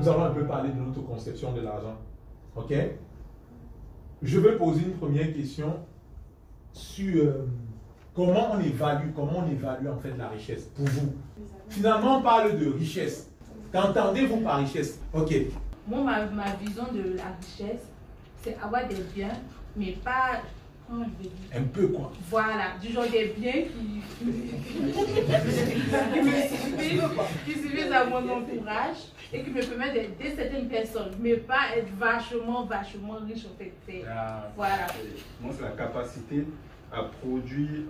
nous allons un peu parler de notre conception de l'argent. Ok? Je vais poser une première question sur comment on évalue en fait la richesse pour vous. Finalement, on parle de richesse. Qu'entendez-vous par richesse? Ok. Moi, ma vision de la richesse, c'est avoir des biens, mais pas... Comment je vais dire? Un peu quoi? Voilà, du genre des biens qui suffisent à mon entourage et qui me permettent d'aider certaines personnes, mais pas être vachement riche en fait. Voilà. Moi, c'est la capacité à produire,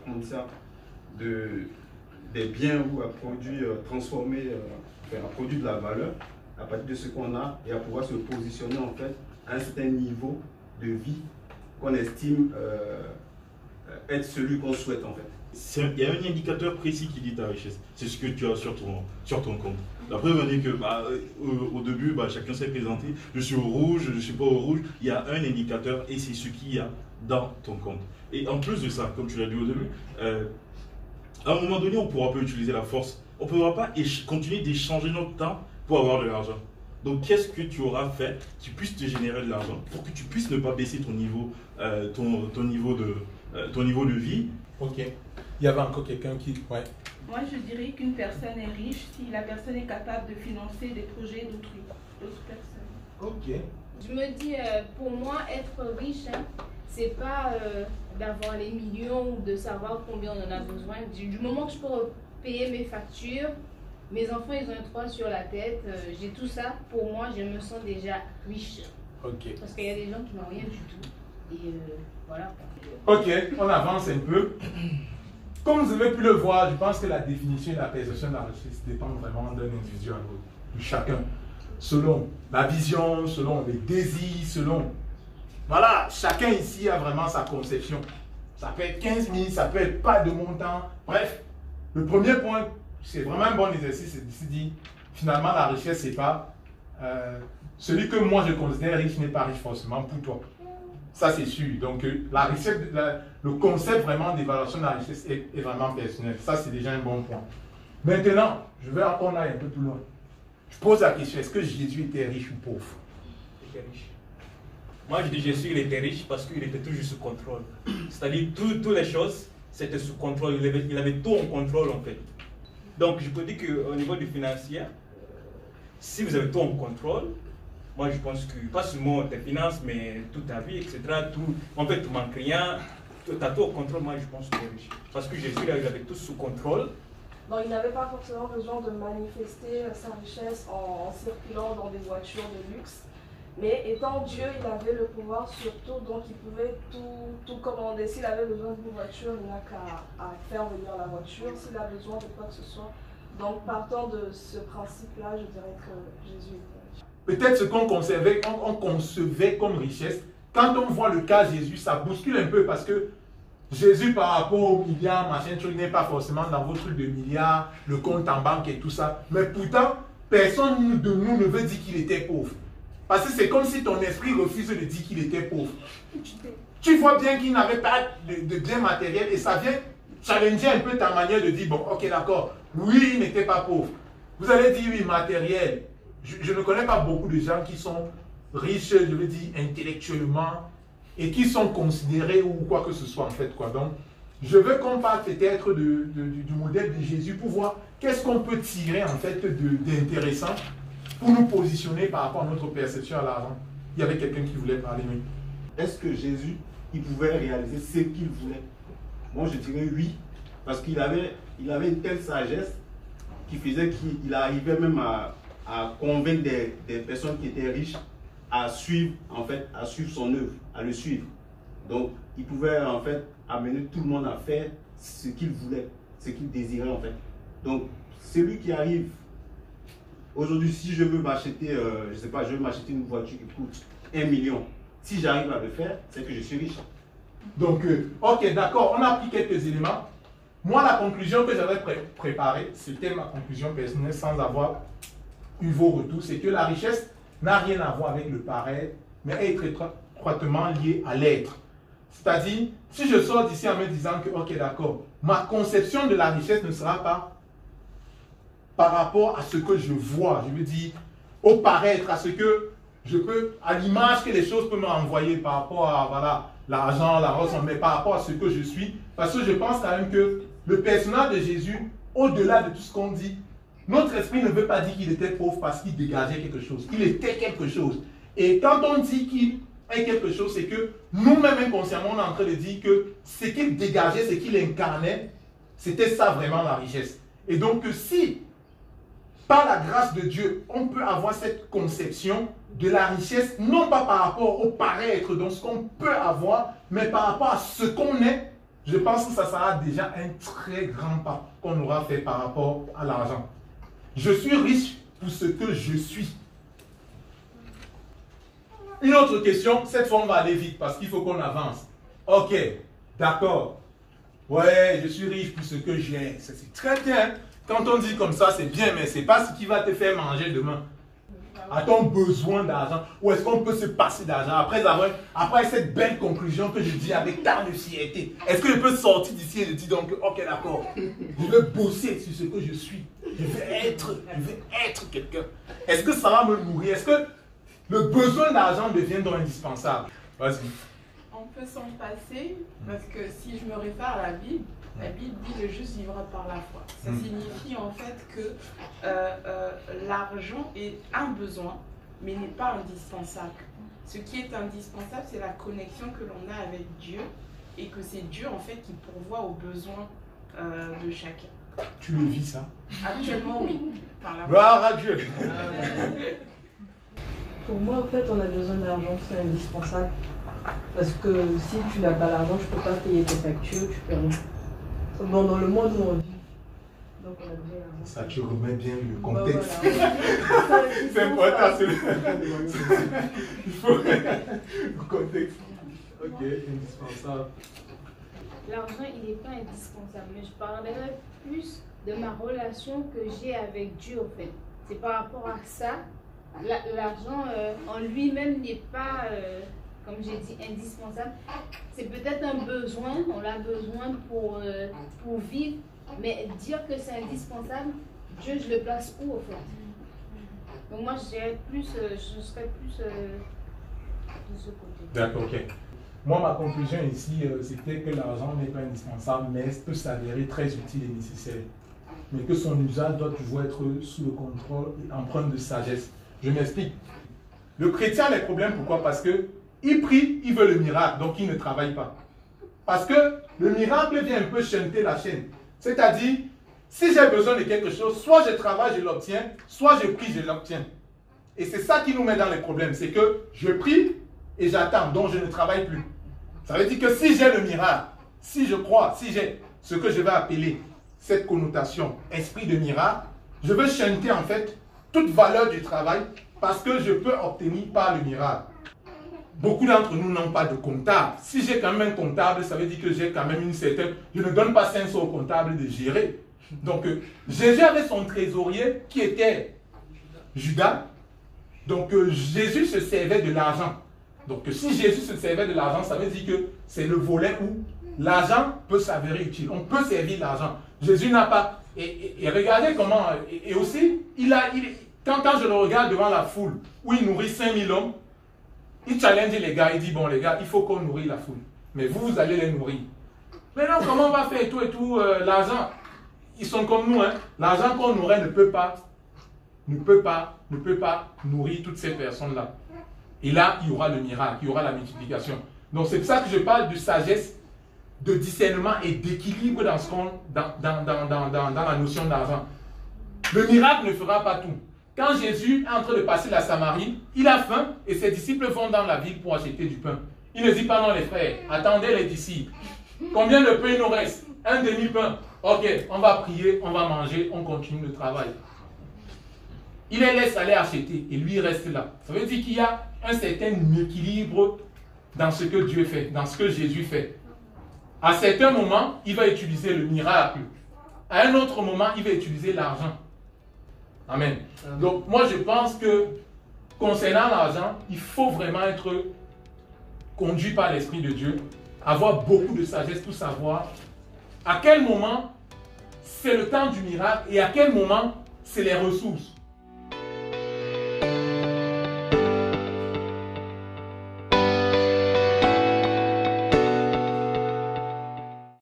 comment dire ça, des biens ou à produire, transformer, à produire de la valeur à partir de ce qu'on a et à pouvoir se positionner en fait à un certain niveau de vie qu'on estime être celui qu'on souhaite en fait. Il y a un indicateur précis qui dit ta richesse, c'est ce que tu as sur ton compte. La preuve en est que au début, chacun s'est présenté, je suis au rouge, je ne suis pas au rouge, il y a un indicateur et c'est ce qu'il y a dans ton compte. Et en plus de ça, comme tu l'as dit au début, à un moment donné, on ne pourra pas utiliser la force, on ne pourra pas continuer d'échanger notre temps pour avoir de l'argent. Donc, qu'est-ce que tu auras fait qui puisse te générer de l'argent pour que tu puisses ne pas baisser ton niveau, ton niveau de vie? Ok. Il y avait encore quelqu'un qui... Ouais. Moi, je dirais qu'une personne est riche si la personne est capable de financer des projets d'autres personnes. Ok. Je me dis, pour moi, être riche, c'est pas d'avoir les millions ou de savoir combien on en a besoin. Du moment que je peux payer mes factures, mes enfants, ils ont un toit sur la tête, j'ai tout ça. Pour moi, je me sens déjà riche. Ok. Parce qu'il y a des gens qui n'ont rien du tout. Et voilà. Ok, on avance un peu. Comme vous avez pu le voir, je pense que la définition et la perception de la richesse dépend vraiment d'un individu à l'autre, de chacun. Selon la vision, selon les désirs, selon... Voilà, chacun ici a vraiment sa conception. Ça peut être 15 000, ça peut être pas de montant. Bref, le premier point, c'est vraiment un bon exercice, c'est de se dire, finalement, la richesse, c'est pas... celui que moi je considère riche n'est pas riche forcément pour toi. Ça, c'est sûr. Donc, la richesse, le concept vraiment d'évaluation de la richesse est vraiment personnel. Ça, c'est déjà un bon point. Maintenant, je veux qu'on aille un peu plus loin. Je pose la question, est-ce que Jésus était riche ou pauvre? Il était riche. Moi, je dis Jésus, il était riche parce qu'il était toujours sous contrôle. C'est-à-dire, toutes les choses, c'était sous contrôle. Il avait tout en contrôle, en fait. Donc, je peux dire qu'au niveau du financier, si vous avez tout en contrôle, moi, je pense que, pas seulement tes finances, mais toute ta vie, etc., tout, en fait, tu ne manques rien, tu as tout au contrôle, moi, je pense que tu es riche. Parce que Jésus, il avait tout sous contrôle. Donc, il n'avait pas forcément besoin de manifester sa richesse en circulant dans des voitures de luxe. Mais étant Dieu, il avait le pouvoir sur tout, donc il pouvait tout commander. S'il avait besoin d'une voiture, il n'a qu'à faire venir la voiture. S'il a besoin de quoi que ce soit. Donc, partant de ce principe-là, je dirais que Jésus était riche. Peut-être ce qu'on concevait comme richesse, quand on voit le cas de Jésus, ça bouscule un peu parce que Jésus, par rapport aux milliards, machin, truc, n'est pas forcément dans vos trucs de milliards, le compte en banque et tout ça. Mais pourtant, personne de nous ne veut dire qu'il était pauvre. Parce que c'est comme si ton esprit refuse de dire qu'il était pauvre. Tu vois bien qu'il n'avait pas de bien matériel et ça vient challenger un peu ta manière de dire, bon, ok, d'accord, oui, il n'était pas pauvre. Vous allez dire, oui, matériel. Je ne connais pas beaucoup de gens qui sont riches, je veux dire, intellectuellement, et qui sont considérés ou quoi que ce soit, en fait, quoi. Donc, je veux qu'on parle peut-être du modèle de Jésus pour voir qu'est-ce qu'on peut tirer, en fait, d'intéressant pour nous positionner par rapport à notre perception à l'argent. Il y avait quelqu'un qui voulait parler, oui. Est-ce que Jésus, il pouvait réaliser ce qu'il voulait? Moi, je dirais oui, parce qu'il avait une telle sagesse qui faisait qu'il arrivait même à convaincre des personnes qui étaient riches à suivre, son œuvre, à le suivre. Donc, il pouvait en fait amener tout le monde à faire ce qu'il voulait, ce qu'il désirait en fait. Donc, celui qui arrive aujourd'hui, si je veux m'acheter, je sais pas, je veux m'acheter une voiture qui coûte 1 million. Si j'arrive à le faire, c'est que je suis riche. Donc, ok, d'accord, on a pris quelques éléments. Moi, la conclusion que j'avais préparée, c'était ma conclusion personnelle sans avoir eu vos retours, c'est que la richesse n'a rien à voir avec le paraître, mais est étroitement liée à l'être. C'est-à-dire, si je sors d'ici en me disant que, ok, d'accord, ma conception de la richesse ne sera pas par rapport à ce que je vois. Je veux dire, au paraître, à ce que je peux, à l'image que les choses peuvent m'envoyer par rapport à voilà, l'argent, la ressource, mais par rapport à ce que je suis. Parce que je pense quand même que le personnage de Jésus, au-delà de tout ce qu'on dit, notre esprit ne veut pas dire qu'il était pauvre parce qu'il dégageait quelque chose. Il était quelque chose. Et quand on dit qu'il est quelque chose, c'est que nous-mêmes inconsciemment, on est en train de dire que ce qu'il dégageait, ce qu'il incarnait, c'était ça vraiment la richesse. Et donc si, par la grâce de Dieu, on peut avoir cette conception de la richesse, non pas par rapport au paraître, donc ce qu'on peut avoir, mais par rapport à ce qu'on est, je pense que ça sera déjà un très grand pas qu'on aura fait par rapport à l'argent. Je suis riche pour ce que je suis. Une autre question, cette fois on va aller vite parce qu'il faut qu'on avance. Ok, d'accord. Ouais, je suis riche pour ce que j'ai. C'est très bien. Quand on dit comme ça, c'est bien, mais ce n'est pas ce qui va te faire manger demain. A-t-on besoin d'argent? Ou est-ce qu'on peut se passer d'argent après cette belle conclusion que je dis avec tant de fierté? Est-ce que je peux sortir d'ici et je dis donc, ok d'accord, je vais bosser sur ce que je suis. Je vais être quelqu'un. Est-ce que ça va me nourrir? Est-ce que le besoin d'argent devient donc indispensable? Vas-y. On peut s'en passer parce que si je me réfère à la Bible dit le juste vivra par la foi. Ça signifie en fait que l'argent est un besoin, mais n'est pas indispensable. Ce qui est indispensable, c'est la connexion que l'on a avec Dieu et que c'est Dieu en fait qui pourvoit aux besoins de chacun. Tu le vis ça? Actuellement, oui. Par la gloire à Dieu. Pour moi, en fait, on a besoin d'argent, c'est indispensable. Parce que si tu n'as pas l'argent, tu ne peux pas payer tes factures, tu peux rien. Dans le monde où on vit. Donc on a besoin d'argent. Ça, tu remets bien le contexte. Voilà. C'est important. Il faut le contexte. Ok, indispensable. L'argent, il n'est pas indispensable, mais je parlerai plus de ma relation que j'ai avec Dieu, en fait. C'est par rapport à ça. L'argent en lui-même n'est pas, comme j'ai dit, indispensable. C'est peut-être un besoin, on l'a besoin pour vivre, mais dire que c'est indispensable, Dieu, je le place où, en fait? Donc moi, je serais plus de ce côté. D'accord, ok. Moi, ma conclusion ici, c'était que l'argent n'est pas indispensable, mais peut s'avérer très utile et nécessaire. Mais que son usage doit toujours être sous le contrôle et empreint de sagesse. Je m'explique. Le chrétien a des problèmes, pourquoi? Parce qu'il prie, il veut le miracle, donc il ne travaille pas. Parce que le miracle vient un peu chanter la chaîne. C'est-à-dire, si j'ai besoin de quelque chose, soit je travaille, je l'obtiens, soit je prie, je l'obtiens. Et c'est ça qui nous met dans les problèmes, c'est que je prie et j'attends, donc je ne travaille plus. Ça veut dire que si j'ai le miracle, si je crois, si j'ai ce que je vais appeler cette connotation, esprit de miracle, je veux chanter en fait toute valeur du travail parce que je peux obtenir par le miracle. Beaucoup d'entre nous n'ont pas de comptable. Si j'ai quand même un comptable, ça veut dire que j'ai quand même une certaine... Je ne donne pas 500 au comptable de gérer. Donc, Jésus avait son trésorier qui était Judas. Donc, Jésus se servait de l'argent. Donc, si Jésus se servait de l'argent, ça veut dire que c'est le volet où l'argent peut s'avérer utile. On peut servir l'argent. Jésus n'a pas... Et regardez comment... Et aussi, quand je le regarde devant la foule, où il nourrit 5000 hommes, il challenge les gars, il dit, bon les gars, il faut qu'on nourrit la foule. Mais vous allez les nourrir. Mais non, comment on va faire et tout, l'argent, ils sont comme nous, hein. L'argent qu'on aurait ne peut pas nourrir toutes ces personnes-là. Et là, il y aura le miracle, il y aura la multiplication. Donc c'est pour ça que je parle de sagesse, de discernement et d'équilibre dans la notion d'argent. Le miracle ne fera pas tout. Quand Jésus est en train de passer la Samarie, il a faim et ses disciples vont dans la ville pour acheter du pain. Il ne dit pas non les frères, attendez les disciples. Combien de pain il nous reste? Un demi-pain. Ok, on va prier, on va manger, on continue le travail. Il les laisse aller acheter et lui il reste là. Ça veut dire qu'il y a un certain équilibre dans ce que Dieu fait, dans ce que Jésus fait. À certains moments, il va utiliser le miracle. À un autre moment, il va utiliser l'argent. Amen. Donc, moi, je pense que concernant l'argent, il faut vraiment être conduit par l'Esprit de Dieu, avoir beaucoup de sagesse pour savoir à quel moment c'est le temps du miracle et à quel moment c'est les ressources.